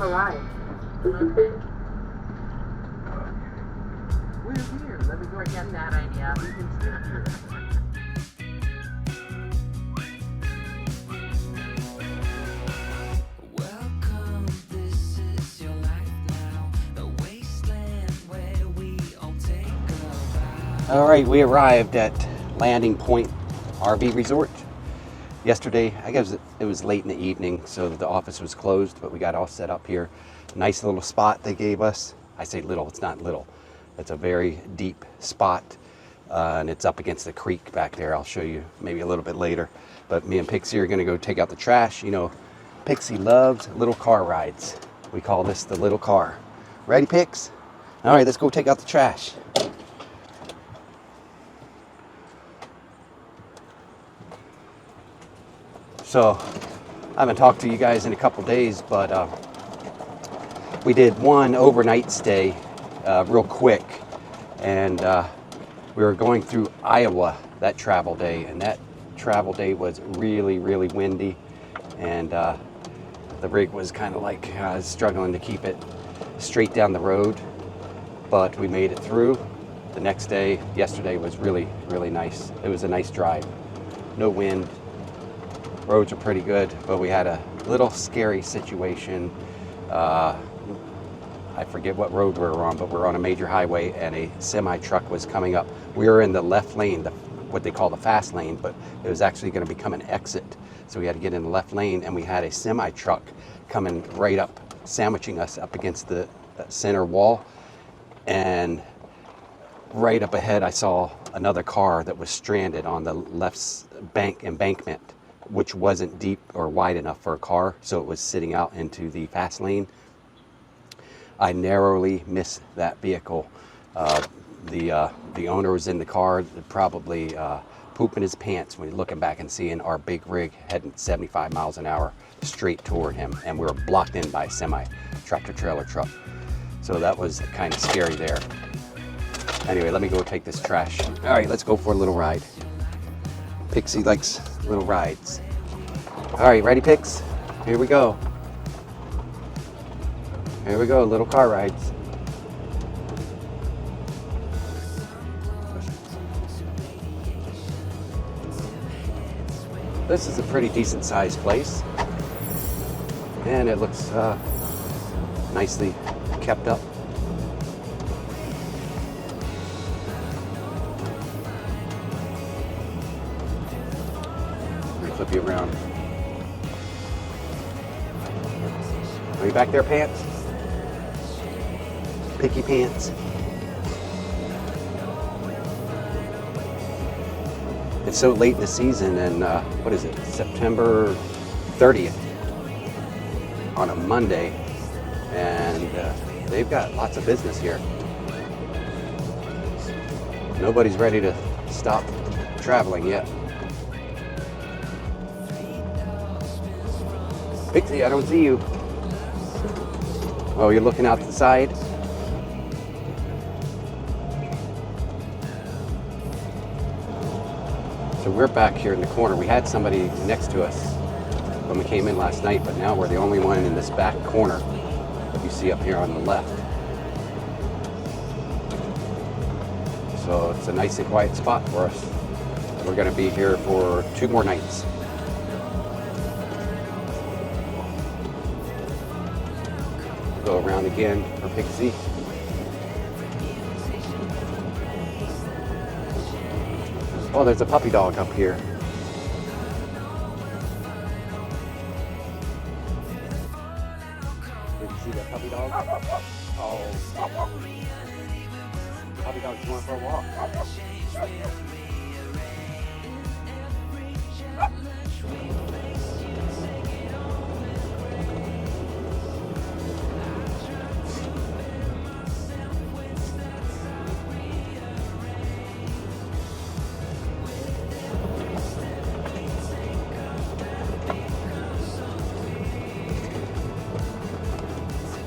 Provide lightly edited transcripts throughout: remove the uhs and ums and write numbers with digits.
have arrived. Okay. We're here. Let me go get that idea. We can sit here. Welcome, this is your life now, the wasteland where we all take a bow. All right, we arrived at Landing Point RV Resort. Yesterday, I guess it was late in the evening, so the office was closed, but we got all set up here. Nice little spot they gave us. I say little, it's not little. It's a very deep spot, and it's up against the creek back there. I'll show you maybe a little bit later. But me and Pixie are gonna go take out the trash. You know, Pixie loves little car rides. We call this the little car. Ready, Pix? All right, let's go take out the trash. So, I haven't talked to you guys in a couple days, but we did one overnight stay real quick, and we were going through Iowa that travel day, and that travel day was really, really windy, and the rig was kind of like struggling to keep it straight down the road, but we made it through. The next day, yesterday, was really, really nice. It was a nice drive. No wind. Roads are pretty good, but we had a little scary situation. I forget what road we were on, but we're on a major highway and a semi truck was coming up. We were in the left lane, what they call the fast lane, but it was actually going to become an exit. So we had to get in the left lane, and we had a semi truck coming right up, sandwiching us up against the center wall. And right up ahead, I saw another car that was stranded on the left embankment, which wasn't deep or wide enough for a car, so it was sitting out into the fast lane. I narrowly missed that vehicle. The owner was in the car, probably pooping his pants when he's looking back and seeing our big rig heading 75 miles an hour straight toward him, and we were blocked in by a semi tractor trailer truck. So that was kind of scary there. Anyway, let me go take this trash. All right, let's go for a little ride. Pixie likes little rides. All right, ready, Pix? Here we go. Here we go, little car rides. This is a pretty decent sized place, and it looks nicely kept up. Flip you around. Are you back there, Pants? Picky Pants. It's so late in the season, and what is it, September 30th on a Monday, and they've got lots of business here. Nobody's ready to stop traveling yet. Pixie, I don't see you. Oh, you're looking out the side? So we're back here in the corner. We had somebody next to us when we came in last night, but now we're the only one in this back corner that you see up here on the left. So it's a nice and quiet spot for us. We're going to be here for 2 more nights. Go around again for Pixie. Oh, there's a puppy dog up here. Did you see that puppy dog? Oh. Puppy dog's going for a walk.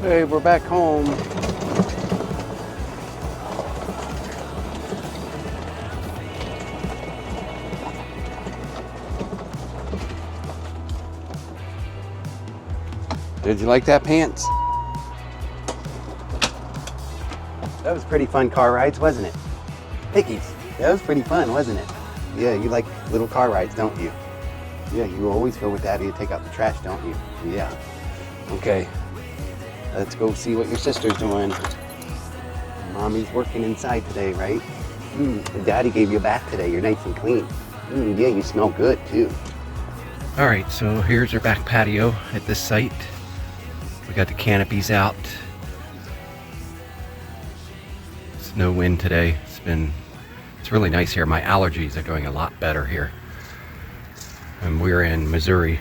Hey, we're back home. Did you like that, Pants? That was pretty fun car rides, wasn't it? Pickies, that was pretty fun, wasn't it? Yeah, you like little car rides, don't you? Yeah, you always go with Daddy to take out the trash, don't you? Yeah. Okay, let's go see what your sister's doing. Mommy's working inside today, right? Daddy gave you a bath today. You're nice and clean. Yeah, you smell good too. All right, so here's our back patio at this site. We got the canopies out. It's no wind today. It's really nice here. My allergies are doing a lot better here. And we're in Missouri.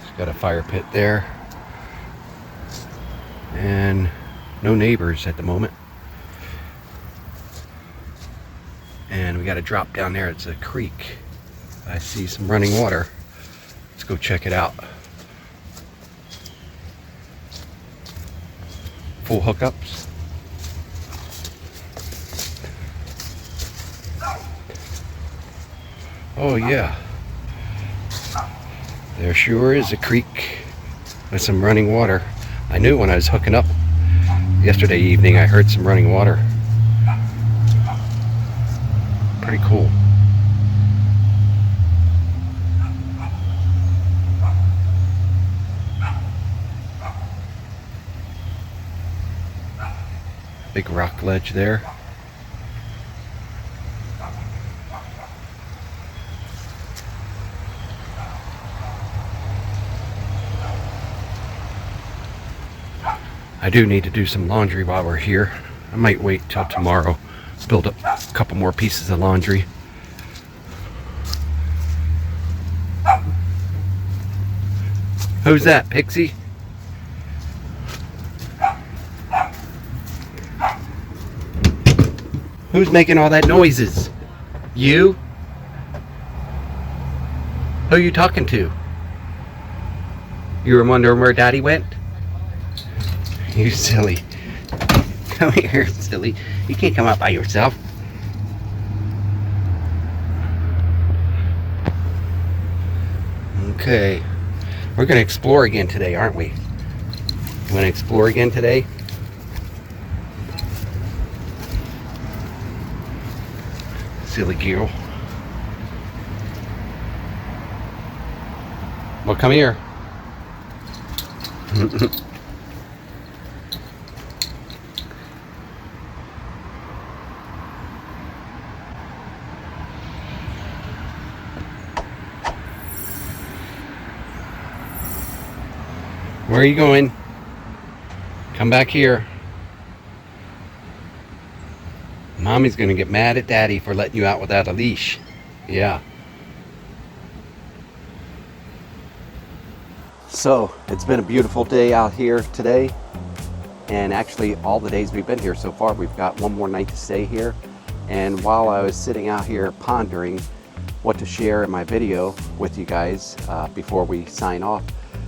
It's got a fire pit there. And no neighbors at the moment. And we got a drop down there. It's a creek. I see some running water. Let's go check it out. Full hookups. Oh yeah. There sure is a creek with some running water. I knew when I was hooking up yesterday evening, I heard some running water. Pretty cool. Big rock ledge there. I do need to do some laundry while we're here. I might wait till tomorrow. Build up a couple more pieces of laundry. Who's that, Pixie? Who's making all that noises? You? Who are you talking to? You were wondering where Daddy went? You silly. Come here, silly. You can't come out by yourself. Okay. We're going to explore again today, aren't we? You want to explore again today? Silly girl. Well, come here. Where are you going? Come back here. Mommy's gonna get mad at Daddy for letting you out without a leash. Yeah. So, it's been a beautiful day out here today. And actually, all the days we've been here so far, we've got one more night to stay here. And while I was sitting out here pondering what to share in my video with you guys before we sign off,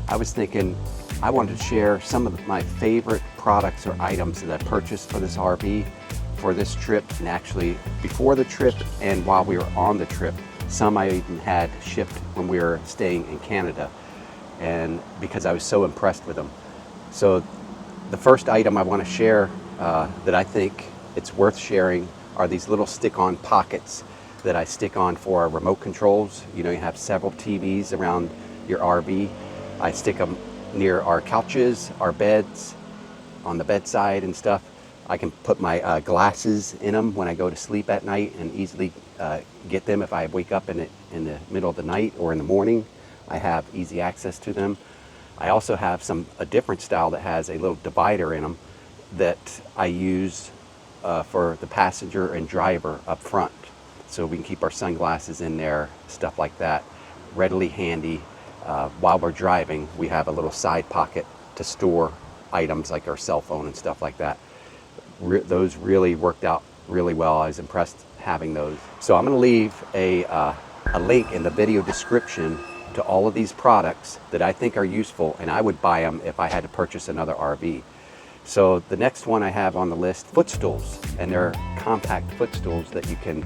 I was thinking I wanted to share some of my favorite products or items that I purchased for this RV for this trip, and actually before the trip and while we were on the trip. Some I even had shipped when we were staying in Canada, and because I was so impressed with them. So the first item I want to share that I think it's worth sharing are these little stick-on pockets that I stick on for our remote controls. You know, you have several TVs around your RV. I stick them near our couches, our beds, on the bedside and stuff. I can put my glasses in them when I go to sleep at night and easily get them if I wake up in the middle of the night or in the morning. I have easy access to them. I also have a different style that has a little divider in them that I use for the passenger and driver up front. So we can keep our sunglasses in there, stuff like that, readily handy. While we're driving, we have a little side pocket to store items like our cell phone and stuff like that. Those really worked out really well. I was impressed having those. So I'm going to leave a link in the video description to all of these products that I think are useful, and I would buy them if I had to purchase another RV. So the next one I have on the list, footstools, and they're compact footstools that you can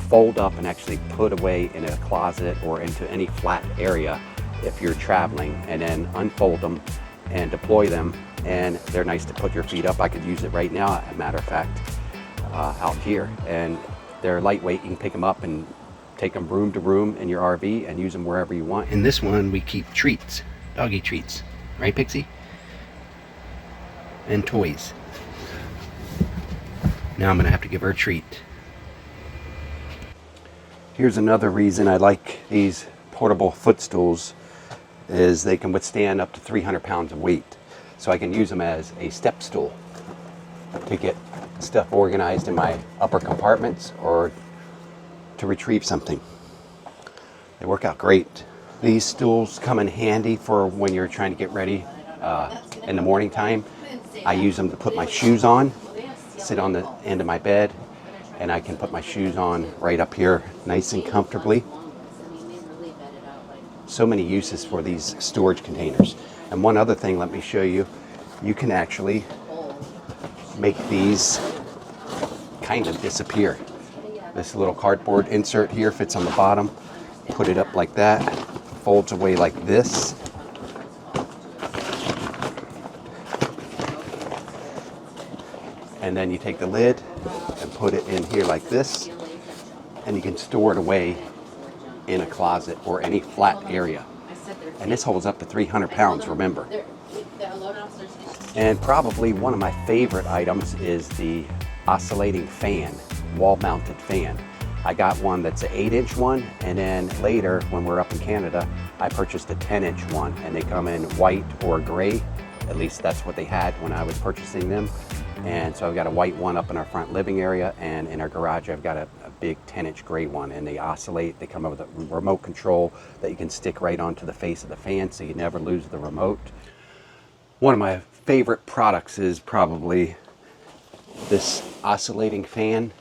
fold up and actually put away in a closet or into any flat area if you're traveling, and then unfold them and deploy them and they're nice to put your feet up. I could use it right now, as a matter of fact, out here. And they're lightweight. You can pick them up and take them room to room in your RV and use them wherever you want. In this one, we keep treats, doggy treats, right, Pixie? And toys. Now I'm gonna have to give her a treat. Here's another reason I like these portable footstools is they can withstand up to 300 pounds of weight. So I can use them as a step stool to get stuff organized in my upper compartments or to retrieve something. They work out great. These stools come in handy for when you're trying to get ready in the morning time. I use them to put my shoes on, sit on the end of my bed, and I can put my shoes on right up here nice and comfortably. So many uses for these storage containers. And one other thing, let me show you. You can actually make these kind of disappear. This little cardboard insert here fits on the bottom. Put it up like that, folds away like this. And then you take the lid and put it in here like this, and you can store it away in a closet or any flat area. And this holds up to 300 pounds, remember. And probably one of my favorite items is the oscillating fan, wall-mounted fan. I got one that's an 8-inch one, and then later when we're up in Canada, I purchased a 10-inch one, and they come in white or gray. At least that's what they had when I was purchasing them. And so I've got a white one up in our front living area, and in our garage I've got a big 10-inch gray one, and they oscillate. They come with a remote control that you can stick right onto the face of the fan so you never lose the remote. One of my favorite products is probably this oscillating fan.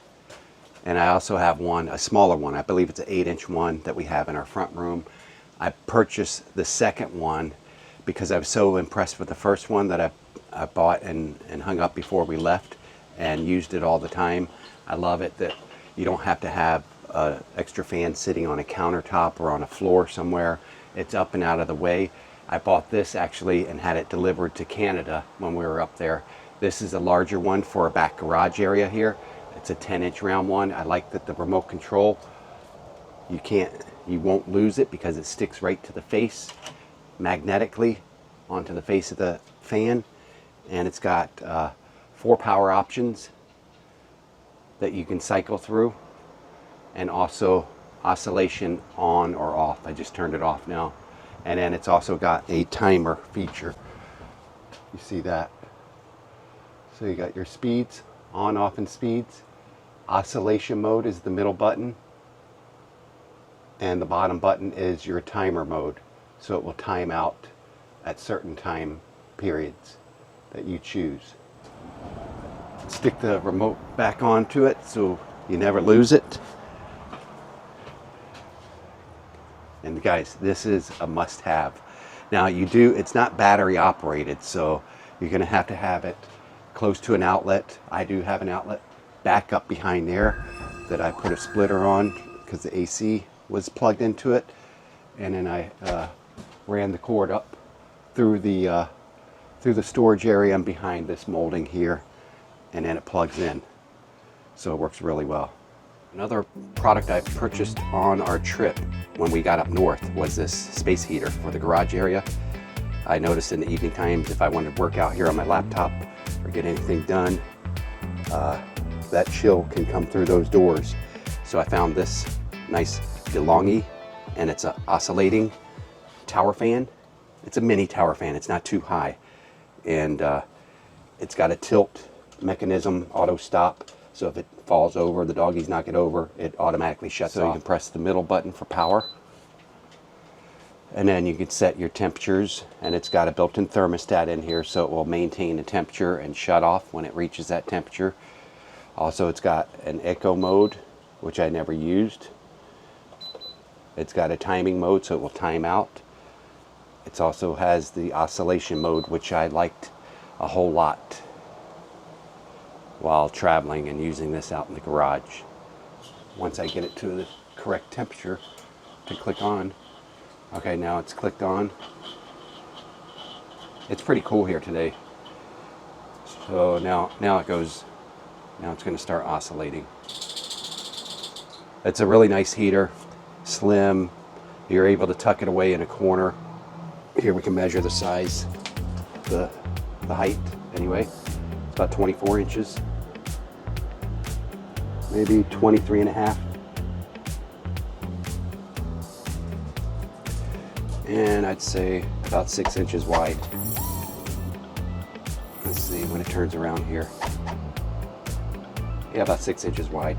And I also have one, a smaller one. I believe it's an 8-inch one that we have in our front room. I purchased the second one because I was so impressed with the first one that I bought and hung up before we left and used it all the time. I love it that you don't have to have an extra fan sitting on a countertop or on a floor somewhere. It's up and out of the way. I bought this actually and had it delivered to Canada when we were up there. This is a larger one for a back garage area here. It's a 10-inch round one. I like that the remote control, you won't lose it because it sticks right to the face magnetically onto the face of the fan. And it's got 4 power options that you can cycle through, and also oscillation on or off. I just turned it off now. And then it's also got a timer feature. You see that? So you got your speeds, on, off, and speeds. Oscillation mode is the middle button, and the bottom button is your timer mode. So it will time out at certain time periods that you choose. Stick the remote back onto it so you never lose it. And guys, this is a must-have. Now it's not battery operated, so you're gonna have to have it close to an outlet. I do have an outlet back up behind there that I put a splitter on because the AC was plugged into it, and then I ran the cord up through the storage area and behind this molding here, and then it plugs in, so it works really well. Another product I purchased on our trip when we got up north was this space heater for the garage area. I noticed in the evening times if I wanted to work out here on my laptop or get anything done, that chill can come through those doors. So I found this nice DeLonghi, and it's an oscillating tower fan. It's a mini tower fan, it's not too high. And it's got a tilt mechanism, auto stop. So if it falls over, the doggies knock it over, it automatically shuts off. So you can press the middle button for power. And then you can set your temperatures, and it's got a built-in thermostat in here, so it will maintain the temperature and shut off when it reaches that temperature. Also, it's got an echo mode, which I never used. It's got a timing mode, so it will time out. It also has the oscillation mode, which I liked a whole lot while traveling and using this out in the garage. Once I get it to the correct temperature to click on. Okay, now it's clicked on. It's pretty cool here today. So now it goes, now it's going to start oscillating. It's a really nice heater, slim. You're able to tuck it away in a corner. Here we can measure the size, the height anyway. It's about 24 inches, maybe 23 and a half. And I'd say about 6 inches wide. Let's see when it turns around here. Yeah, about 6 inches wide.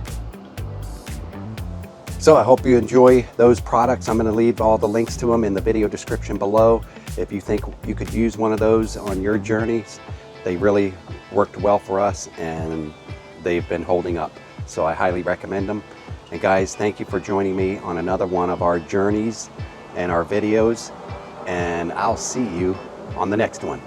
So I hope you enjoy those products. I'm going to leave all the links to them in the video description below. If you think you could use one of those on your journeys, they really worked well for us and they've been holding up. So I highly recommend them. And guys, thank you for joining me on another one of our journeys and our videos. And I'll see you on the next one.